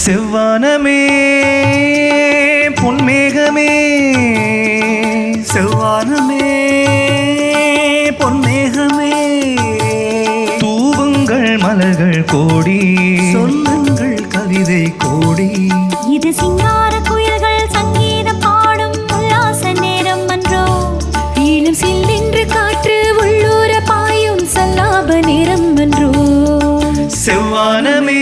செவ்வானமே பொன்மேகமே செவ்வானமே பொன்மேகமே தூவுங்கள் மலர்கள் கோடி சொல்லுங்கள் கவிதை கோடி இது சிங்கார குயில்கள் சங்கீதம் பாடும் உல்லாச நேரம் அன்றோ ஈழம் சில்லென்று காற்று உள்ளூர பாயும் சல்லாப நேரம் அன்றோ செவ்வானமே